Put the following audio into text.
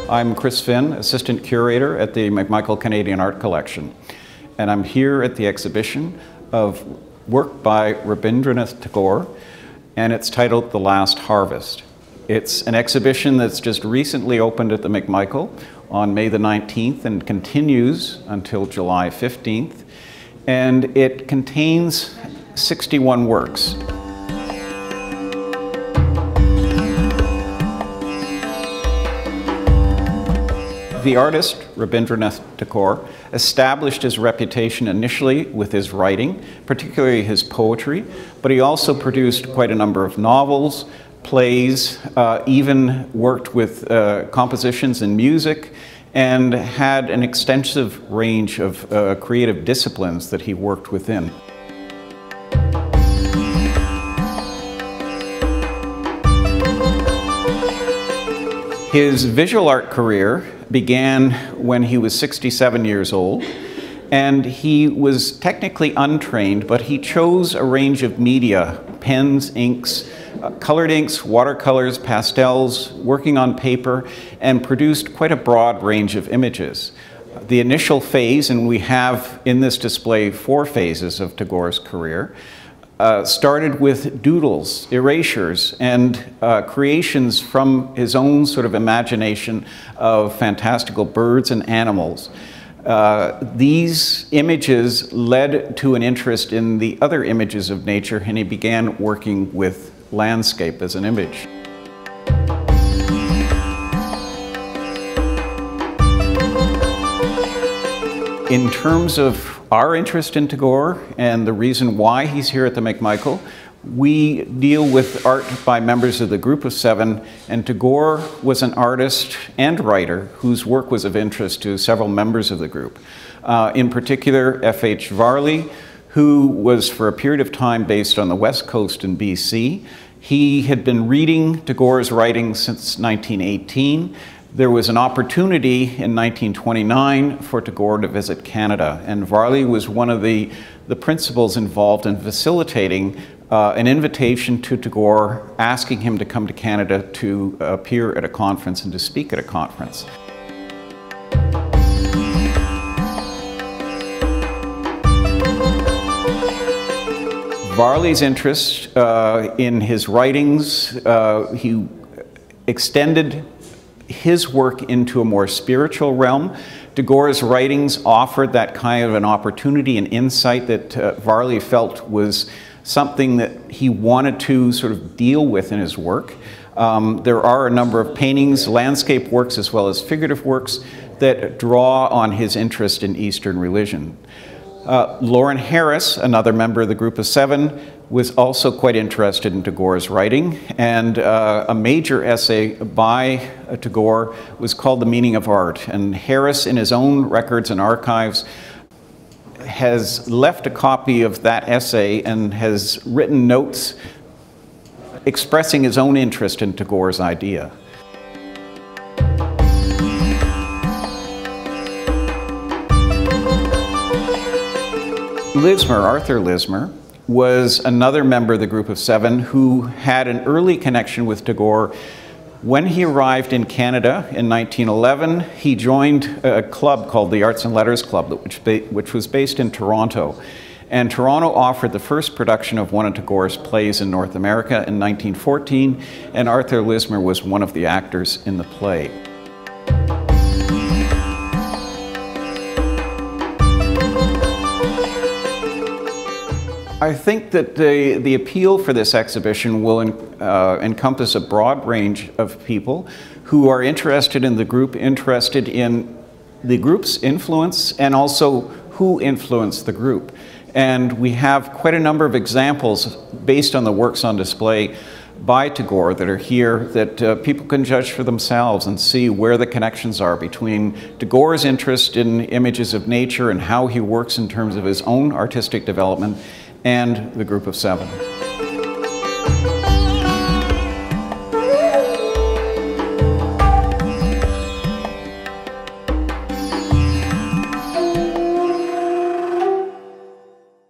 I'm Chris Finn, Assistant Curator at the McMichael Canadian Art Collection, and I'm here at the exhibition of work by Rabindranath Tagore, and it's titled The Last Harvest. It's an exhibition that's just recently opened at the McMichael on May the 19th and continues until July 15th, and it contains 61 works. The artist, Rabindranath Tagore, established his reputation initially with his writing, particularly his poetry, but he also produced quite a number of novels, plays, even worked with compositions and music, and had an extensive range of creative disciplines that he worked within. His visual art career began when he was 67 years old, and he was technically untrained, but he chose a range of media: pens, inks, colored inks, watercolors, pastels, working on paper, and produced quite a broad range of images. The initial phase, and we have in this display 4 phases of Tagore's career, started with doodles, erasures, and creations from his own sort of imagination of fantastical birds and animals. These images led to an interest in the other images of nature, and he began working with landscape as an image. In terms of our interest in Tagore and the reason why he's here at the McMichael, we deal with art by members of the Group of 7, and Tagore was an artist and writer whose work was of interest to several members of the group. In particular, F.H. Varley, who was for a period of time based on the West Coast in BC. He had been reading Tagore's writings since 1918. There was an opportunity in 1929 for Tagore to visit Canada, and Varley was one of the principals involved in facilitating an invitation to Tagore, asking him to come to Canada to appear at a conference and to speak at a conference. Varley's interest in his writings, he extended his work into a more spiritual realm. Tagore's writings offered that kind of an opportunity and insight that Varley felt was something that he wanted to sort of deal with in his work. There are a number of paintings, landscape works, as well as figurative works that draw on his interest in Eastern religion. Lauren Harris, another member of the Group of 7, was also quite interested in Tagore's writing, and a major essay by Tagore was called The Meaning of Art. And Harris, in his own records and archives, has left a copy of that essay and has written notes expressing his own interest in Tagore's idea. Lismer, Arthur Lismer, was another member of the Group of 7 who had an early connection with Tagore. When he arrived in Canada in 1911, he joined a club called the Arts and Letters Club, which was based in Toronto. And Toronto offered the first production of one of Tagore's plays in North America in 1914, and Arthur Lismer was one of the actors in the play. I think that the appeal for this exhibition will encompass a broad range of people who are interested in the group, interested in the group's influence, and also who influenced the group. And we have quite a number of examples based on the works on display by Tagore that are here that people can judge for themselves and see where the connections are between Tagore's interest in images of nature and how he works in terms of his own artistic development and the Group of 7.